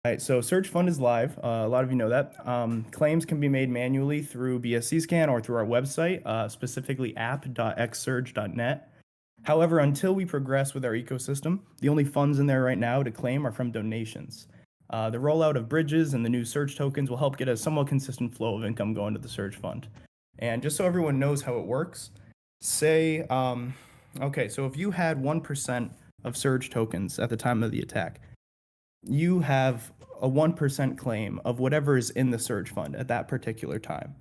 All right, so Surge Fund is live. A lot of you know that. Claims can be made manually through BSC Scan or through our website, specifically app.xsurge.net. However, until we progress with our ecosystem, the only funds in there right now to claim are from donations. The rollout of bridges and the new Surge tokens will help get a somewhat consistent flow of income going to the Surge Fund. And just so everyone knows how it works, say, okay, so if you had 1% of Surge tokens at the time of the attack, you have a 1% claim of whatever is in the Surge Fund at that particular time.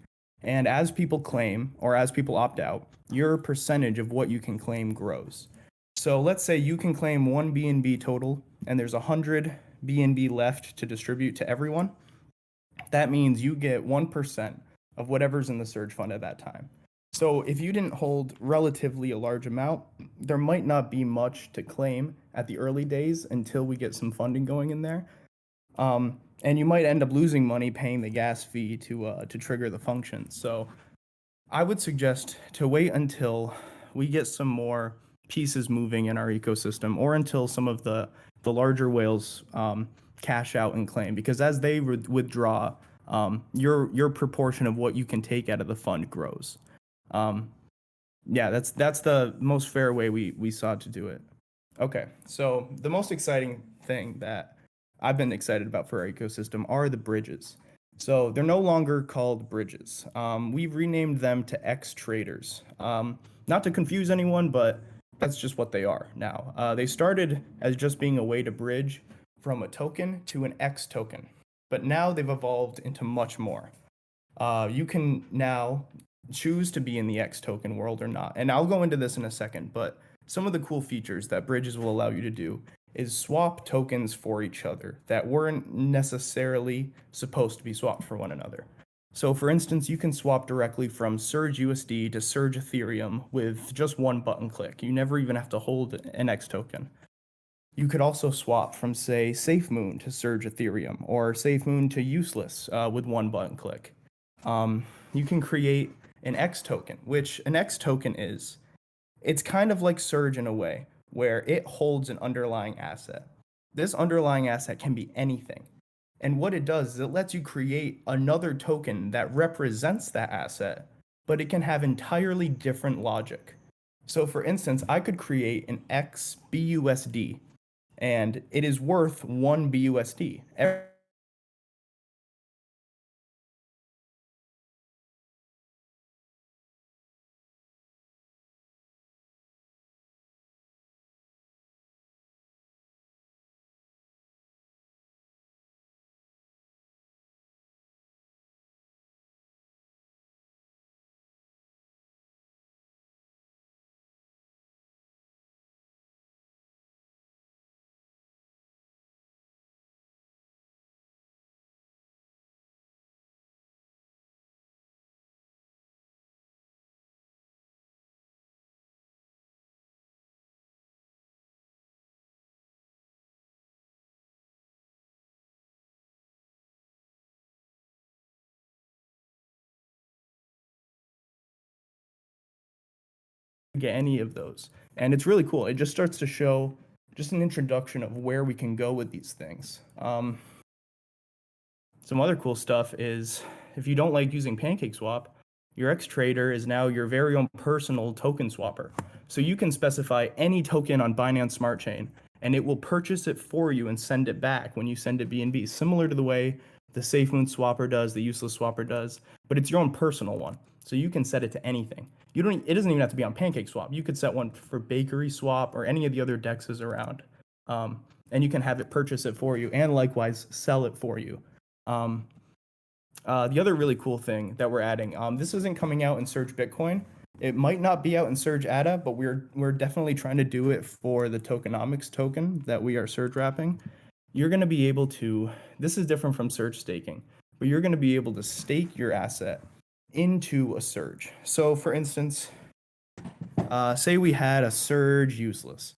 And as people claim or as people opt out, your percentage of what you can claim grows. So let's say you can claim one BNB total and there's 100 BNB left to distribute to everyone. That means you get 1% of whatever's in the Surge Fund at that time. So if you didn't hold relatively a large amount, there might not be much to claim at the early days until we get some funding going in there. And you might end up losing money paying the gas fee to trigger the function. So I would suggest to wait until we get some more pieces moving in our ecosystem, or until some of the larger whales cash out and claim, because as they withdraw, your proportion of what you can take out of the fund grows. Yeah, that's the most fair way we saw to do it. Okay, so the most exciting thing that I've been excited about for our ecosystem are the bridges. So they're no longer called bridges. We've renamed them to X traders. Not to confuse anyone, but that's just what they are now. They started as just being a way to bridge from a token to an X token, but now they've evolved into much more. You can now choose to be in the X token world or not. And I'll go into this in a second, but some of the cool features that bridges will allow you to do is swap tokens for each other that weren't necessarily supposed to be swapped for one another. So for instance, you can swap directly from Surge USD to Surge Ethereum with just one button click. You never even have to hold an X token. You could also swap from, say, SafeMoon to Surge Ethereum, or SafeMoon to Useless with one button click. You can create an X token, which an X token is, it's kind of like Surge in a way, where it holds an underlying asset. This underlying asset can be anything. And what it does is it lets you create another token that represents that asset, but it can have entirely different logic. So for instance, I could create an X BUSD, and it is worth 1 BUSD. Get any of those. And it's really cool. It just starts to show just an introduction of where we can go with these things. Some other cool stuff is, if you don't like using PancakeSwap, your X trader is now your very own personal token swapper. So you can specify any token on Binance Smart Chain, and it will purchase it for you and send it back when you send it BNB, similar to the way the SafeMoon swapper does, the Useless swapper does, but it's your own personal one. So you can set it to anything. It doesn't even have to be on PancakeSwap. You could set one for Bakery Swap or any of the other dexes around. And you can have it purchase it for you and likewise sell it for you. The other really cool thing that we're adding, this isn't coming out in Surge Bitcoin. It might not be out in Surge ADA, but we're definitely trying to do it for the tokenomics token that we are Surge wrapping. You're going to be able to, this is different from Surge staking, but you're going to be able to stake your asset into a Surge. So for instance, say we had a Surge Useless.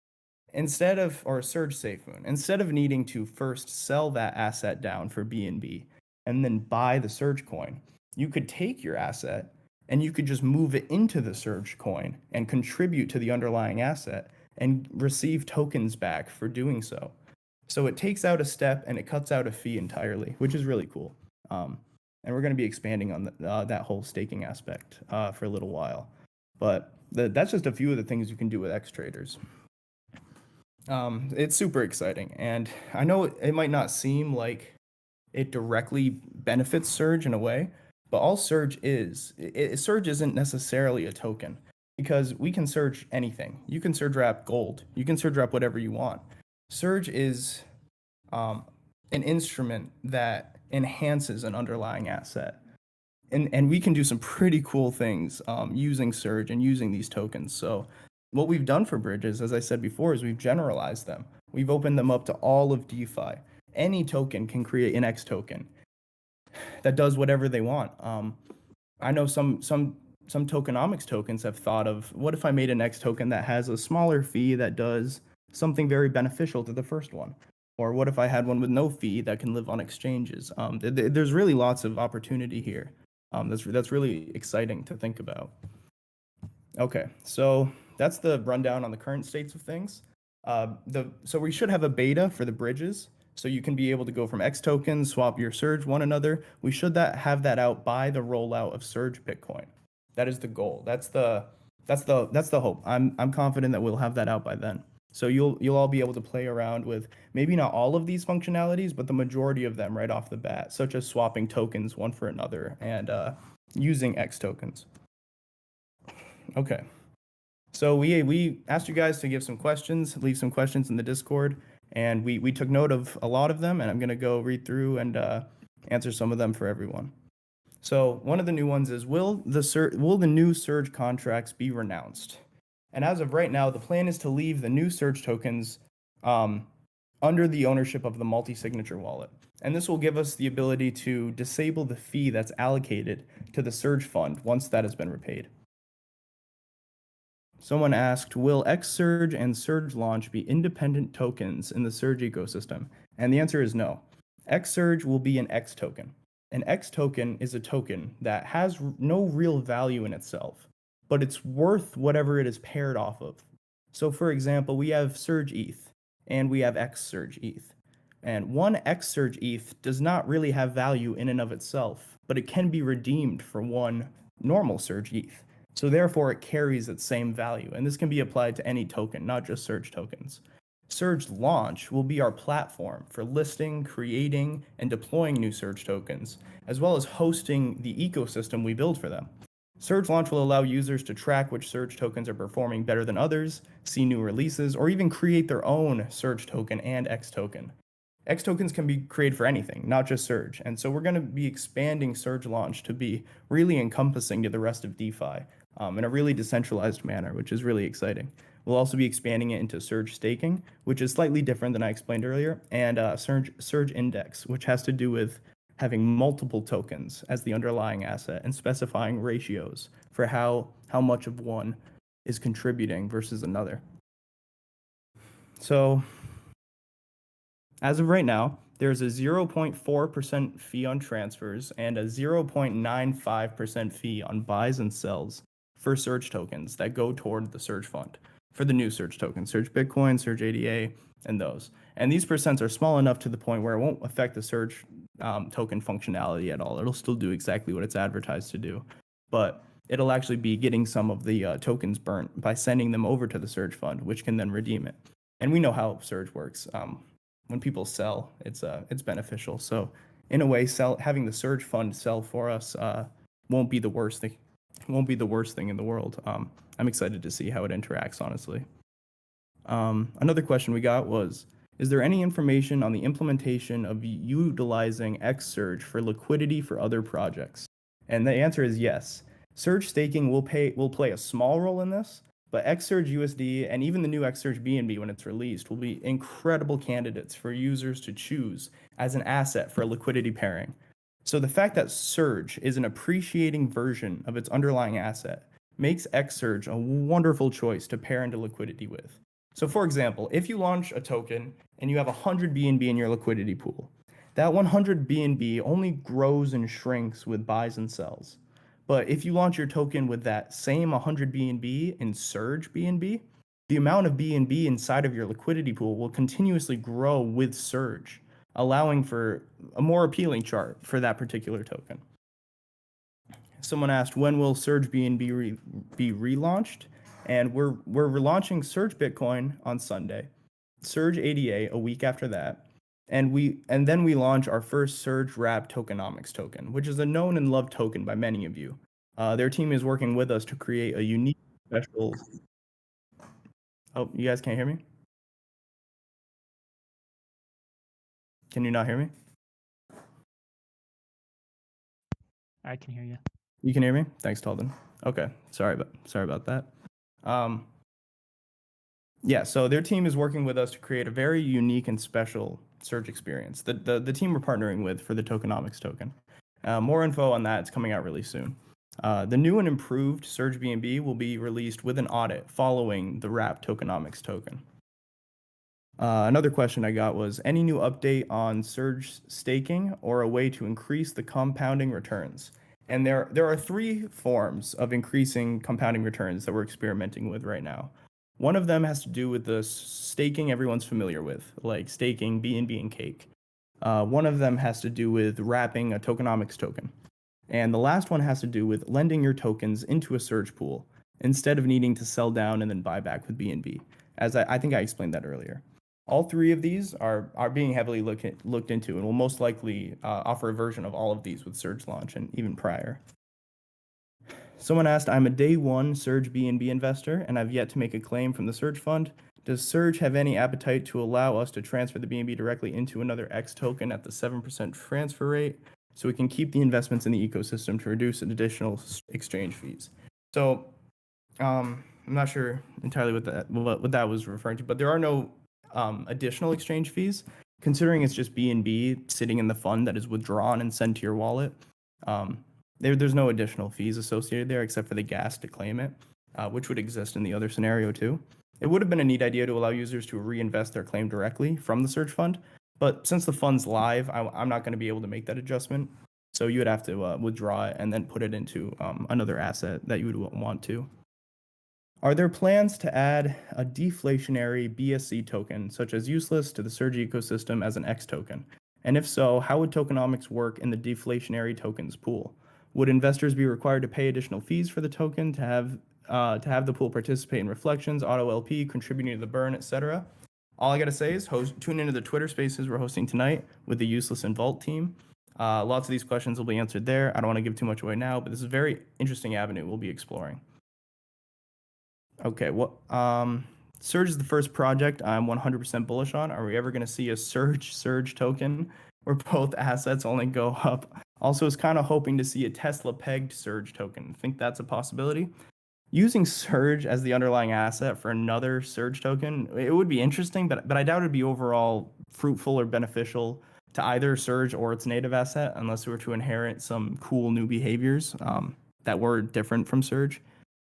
Or a Surge SafeMoon, instead of needing to first sell that asset down for BNB and then buy the Surge coin, you could take your asset and you could just move it into the Surge coin and contribute to the underlying asset and receive tokens back for doing so. So it takes out a step and it cuts out a fee entirely, which is really cool. And we're going to be expanding on that whole staking aspect for a little while. But that's just a few of the things you can do with XTraders. It's super exciting, and I know it might not seem like it directly benefits Surge in a way, but all Surge is, Surge isn't necessarily a token because we can Surge anything. You can Surge wrap gold, you can Surge wrap whatever you want. Surge is an instrument that enhances an underlying asset. And we can do some pretty cool things using Surge and using these tokens. So what we've done for bridges, as I said before, is we've generalized them. We've opened them up to all of DeFi. Any token can create an X token that does whatever they want. I know some tokenomics tokens have thought of, what if I made an X token that has a smaller fee that does something very beneficial to the first one? Or what if I had one with no fee that can live on exchanges? There's really lots of opportunity here. That's really exciting to think about. Okay, so that's the rundown on the current states of things. So we should have a beta for the bridges, so you can be able to go from X tokens, swap your Surge one another. We should have that out by the rollout of Surge Bitcoin. That is the goal. That's the hope. I'm confident that we'll have that out by then. So you'll all be able to play around with maybe not all of these functionalities, but the majority of them right off the bat, such as swapping tokens one for another and using X tokens. Okay. So we asked you guys to give some questions, leave some questions in the Discord, and we took note of a lot of them, and I'm going to go read through and answer some of them for everyone. So one of the new ones is, will the new Surge contracts be renounced? And as of right now, the plan is to leave the new Surge tokens under the ownership of the multi-signature wallet. And this will give us the ability to disable the fee that's allocated to the Surge fund once that has been repaid. Someone asked, will XSurge and Surge Launch be independent tokens in the Surge ecosystem? And the answer is no. XSurge will be an X token. An X token is a token that has no real value in itself, but it's worth whatever it is paired off of. So for example, we have Surge ETH and we have XSurge ETH. And one XSurge ETH does not really have value in and of itself, but it can be redeemed for one normal Surge ETH. So therefore, it carries its same value, and this can be applied to any token, not just Surge tokens. Surge Launch will be our platform for listing, creating, and deploying new Surge tokens, as well as hosting the ecosystem we build for them. Surge Launch will allow users to track which Surge tokens are performing better than others, see new releases, or even create their own Surge token and X token. X tokens can be created for anything, not just Surge, and so we're going to be expanding Surge Launch to be really encompassing to the rest of DeFi in a really decentralized manner, which is really exciting. We'll also be expanding it into Surge Staking, which is slightly different than I explained earlier, and Surge Index, which has to do with having multiple tokens as the underlying asset and specifying ratios for how much of one is contributing versus another. So as of right now, there's a 0.4% fee on transfers and a 0.95% fee on buys and sells for Surge tokens that go toward the Surge fund for the new Surge tokens, Surge Bitcoin, Surge ADA, and those. And these percents are small enough to the point where it won't affect the Surge token functionality at all. It'll still do exactly what it's advertised to do, but it'll actually be getting some of the tokens burnt by sending them over to the Surge fund, which can then redeem it. And we know how Surge works. When people sell, it's beneficial. So in a way, having the Surge fund sell for us won't be the worst thing. Won't be the worst thing in the world. I'm excited to see how it interacts, honestly. Another question we got was, is there any information on the implementation of utilizing XSurge for liquidity for other projects? And the answer is yes. Surge staking will play a small role in this, but XSurge USD and even the new XSurge BNB when it's released will be incredible candidates for users to choose as an asset for a liquidity pairing. So the fact that Surge is an appreciating version of its underlying asset makes XSurge a wonderful choice to pair into liquidity with. So for example, if you launch a token and you have 100 BNB in your liquidity pool, that 100 BNB only grows and shrinks with buys and sells. But if you launch your token with that same 100 BNB in Surge BNB, the amount of BNB inside of your liquidity pool will continuously grow with Surge, allowing for a more appealing chart for that particular token. Someone asked, when will Surge BNB be relaunched? And we're relaunching Surge Bitcoin on Sunday, Surge ADA a week after that, and then we launch our first Surge Wrap Tokenomics token, which is a known and loved token by many of you. Their team is working with us to create a unique, special. Oh, you guys can't hear me? Can you not hear me? I can hear you. You can hear me? Thanks, Talden. Okay, sorry about that. Yeah, so their team is working with us to create a very unique and special Surge experience. The team we're partnering with for the tokenomics token. More info on that is coming out really soon. The new and improved Surge BNB will be released with an audit following the Wrap tokenomics token. Another question I got was, any new update on Surge staking or a way to increase the compounding returns? And there are three forms of increasing compounding returns that we're experimenting with right now. One of them has to do with the staking everyone's familiar with, like staking BNB and Cake. One of them has to do with wrapping a tokenomics token. And the last one has to do with lending your tokens into a Surge pool instead of needing to sell down and then buy back with BNB, as I think I explained that earlier. All three of these are being heavily looked into, and will most likely offer a version of all of these with Surge launch and even prior. Someone asked, I'm a day one Surge BNB investor, and I've yet to make a claim from the Surge fund. Does Surge have any appetite to allow us to transfer the BNB directly into another X token at the 7% transfer rate, so we can keep the investments in the ecosystem to reduce additional exchange fees? So I'm not sure entirely what that was referring to, but there are no additional exchange fees, considering it's just BNB sitting in the fund that is withdrawn and sent to your wallet. There's no additional fees associated there except for the gas to claim it, which would exist in the other scenario too. It would have been a neat idea to allow users to reinvest their claim directly from the Surge fund, but since the fund's live, I'm not going to be able to make that adjustment. So you would have to withdraw it and then put it into another asset that you would want to. Are there plans to add a deflationary BSC token, such as Useless, to the Surge ecosystem as an X token? And if so, how would tokenomics work in the deflationary tokens pool? Would investors be required to pay additional fees for the token to have the pool participate in reflections, auto LP, contributing to the burn, etc.? All I gotta say is tune into the Twitter Spaces we're hosting tonight with the Useless and Vault team. Lots of these questions will be answered there. I don't want to give too much away now, but this is a very interesting avenue we'll be exploring. Okay, Surge is the first project I'm 100% bullish on. Are we ever going to see a Surge token where both assets only go up? Also, is kind of hoping to see a Tesla pegged Surge token. Think that's a possibility? Using Surge as the underlying asset for another Surge token, it would be interesting, but I doubt it'd be overall fruitful or beneficial to either Surge or its native asset, unless we were to inherit some cool new behaviors that were different from Surge.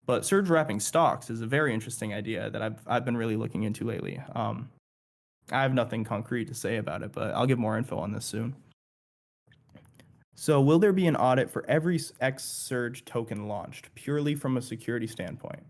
But Surge wrapping stocks is a very interesting idea that I've been really looking into lately. I have nothing concrete to say about it, but I'll give more info on this soon. So will there be an audit for every XSurge token launched, purely from a security standpoint?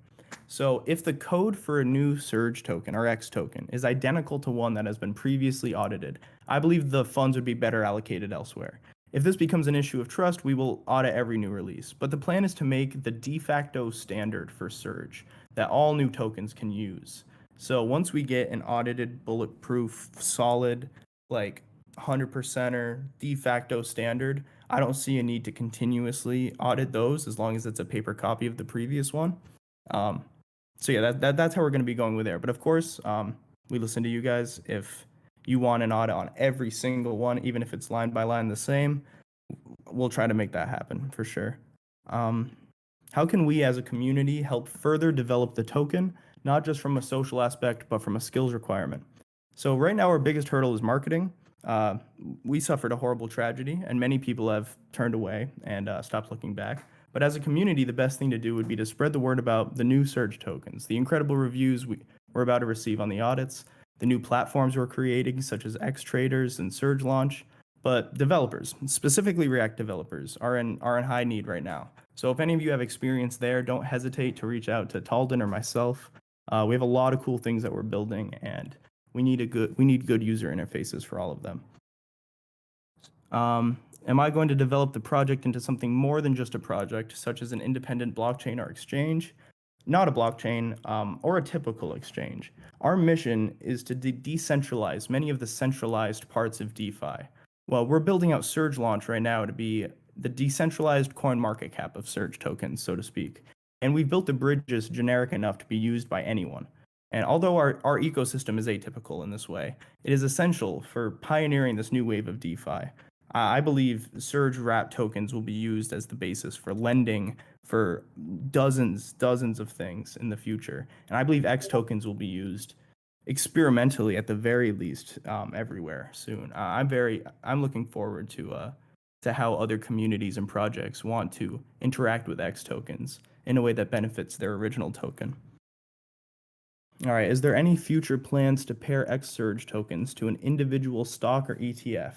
So if the code for a new Surge token or X token is identical to one that has been previously audited, I believe the funds would be better allocated elsewhere. If this becomes an issue of trust, we will audit every new release. But the plan is to make the de facto standard for Surge that all new tokens can use. So once we get an audited, bulletproof, solid, like 100%er de facto standard, I don't see a need to continuously audit those as long as it's a paper copy of the previous one. So yeah, that's how we're going to be going with there. But of course, we listen to you guys. If you want an audit on every single one, even if it's line by line the same, we'll try to make that happen for sure. How can we as a community help further develop the token, not just from a social aspect, but from a skills requirement? So right now our biggest hurdle is marketing. We suffered a horrible tragedy and many people have turned away and stopped looking back. But as a community, the best thing to do would be to spread the word about the new Surge tokens, the incredible reviews we're about to receive on the audits, the new platforms we're creating, such as X Traders and Surge Launch. But developers, specifically React developers, are in high need right now. So if any of you have experience there, don't hesitate to reach out to Talden or myself. We have a lot of cool things that we're building, and we need good user interfaces for all of them. Am I going to develop the project into something more than just a project, such as an independent blockchain or exchange? Not a blockchain, or a typical exchange. Our mission is to decentralize many of the centralized parts of DeFi. Well, we're building out Surge Launch right now to be the decentralized coin market cap of Surge tokens, so to speak. And we've built the bridges generic enough to be used by anyone. And although our ecosystem is atypical in this way, it is essential for pioneering this new wave of DeFi. I believe Surge Wrap tokens will be used as the basis for lending for dozens of things in the future. And I believe X tokens will be used experimentally at the very least everywhere soon. I'm looking forward to how other communities and projects want to interact with X tokens in a way that benefits their original token. All right, is there any future plans to pair XSurge tokens to an individual stock or ETF?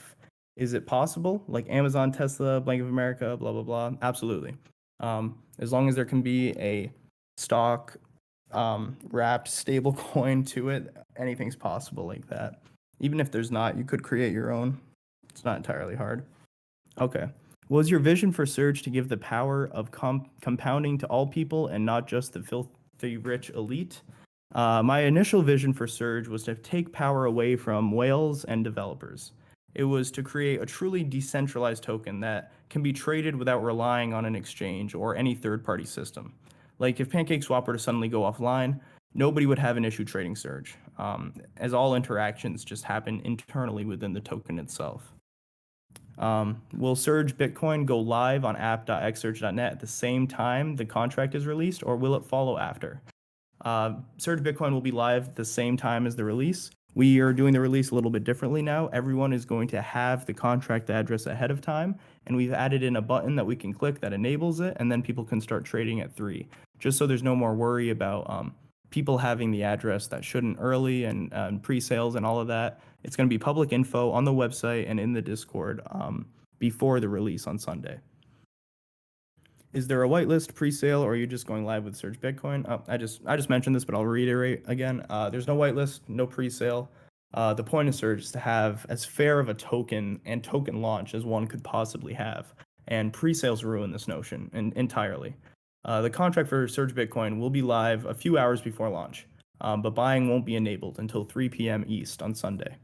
Is it possible? Like Amazon, Tesla, Bank of America, blah, blah, blah? Absolutely. As long as there can be a stock wrapped stable coin to it, anything's possible like that. Even if there's not, you could create your own. It's not entirely hard. Okay. Was your vision for Surge to give the power of compounding to all people and not just the filthy rich elite? My initial vision for Surge was to take power away from whales and developers. It was to create a truly decentralized token that can be traded without relying on an exchange or any third-party system. Like if PancakeSwap were to suddenly go offline, nobody would have an issue trading Surge, as all interactions just happen internally within the token itself. Will Surge Bitcoin go live on app.xsurge.net at the same time the contract is released, or will it follow after? Surge Bitcoin will be live at the same time as the release. We are doing the release a little bit differently now. Everyone is going to have the contract address ahead of time, and we've added in a button that we can click that enables it, and then people can start trading at 3, just so there's no more worry about people having the address that shouldn't early and pre-sales and all of that. It's going to be public info on the website and in the Discord before the release on Sunday. Is there a whitelist pre-sale, or are you just going live with Surge Bitcoin? Oh, I just mentioned this, but I'll reiterate again. There's no whitelist, no pre-sale. The point of Surge is to have as fair of a token and token launch as one could possibly have, and pre-sales ruin this notion entirely. The contract for Surge Bitcoin will be live a few hours before launch, but buying won't be enabled until 3 p.m. East on Sunday.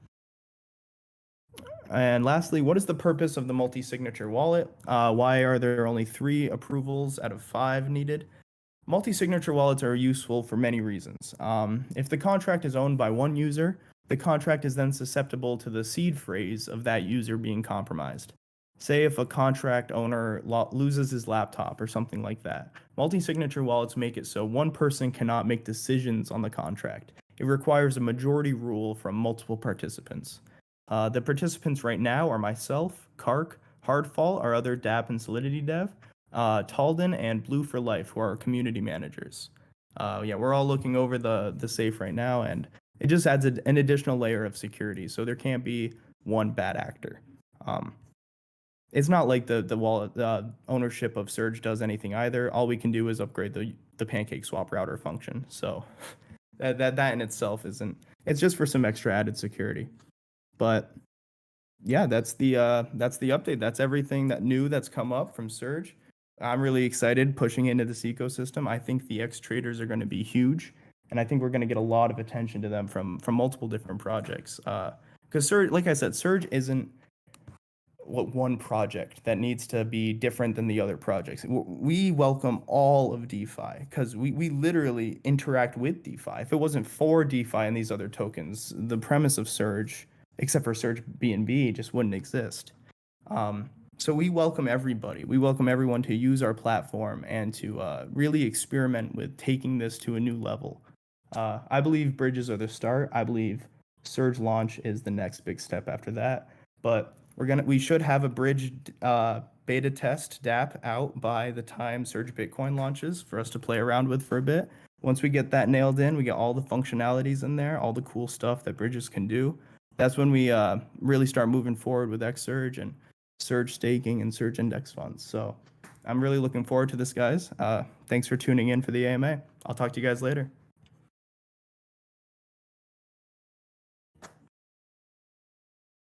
And lastly, what is the purpose of the multi-signature wallet? Why are there only 3 approvals out of 5 needed? Multi-signature wallets are useful for many reasons. If the contract is owned by one user, the contract is then susceptible to the seed phrase of that user being compromised. Say if a contract owner loses his laptop or something like that. Multi-signature wallets make it so one person cannot make decisions on the contract. It requires a majority rule from multiple participants. The participants right now are myself, Kark, Hardfall, our other dApp and Solidity dev, Talden, and Blue for Life, who are our community managers. We're all looking over the safe right now, and it just adds an additional layer of security, so there can't be one bad actor. It's not like the wallet ownership of Surge does anything either. All we can do is upgrade the PancakeSwap router function. So that in itself isn't. It's just for some extra added security. But yeah, that's the update. That's everything that's come up from Surge. I'm really excited pushing into this ecosystem. I think the X traders are going to be huge, and I think we're going to get a lot of attention to them from multiple different projects. Because Surge, like I said, Surge isn't one project that needs to be different than the other projects. We welcome all of DeFi because we literally interact with DeFi. If it wasn't for DeFi and these other tokens, the premise of Surge, except for Surge BNB, just wouldn't exist. So we welcome everybody. We welcome everyone to use our platform and to really experiment with taking this to a new level. I believe bridges are the start. I believe Surge launch is the next big step after that. But we should have a bridge beta test dApp out by the time Surge Bitcoin launches for us to play around with for a bit. Once we get that nailed in, we get all the functionalities in there, all the cool stuff that bridges can do. That's when we really start moving forward with XSurge and Surge staking and Surge index funds. So I'm really looking forward to this, guys. Thanks for tuning in for the AMA. I'll talk to you guys later.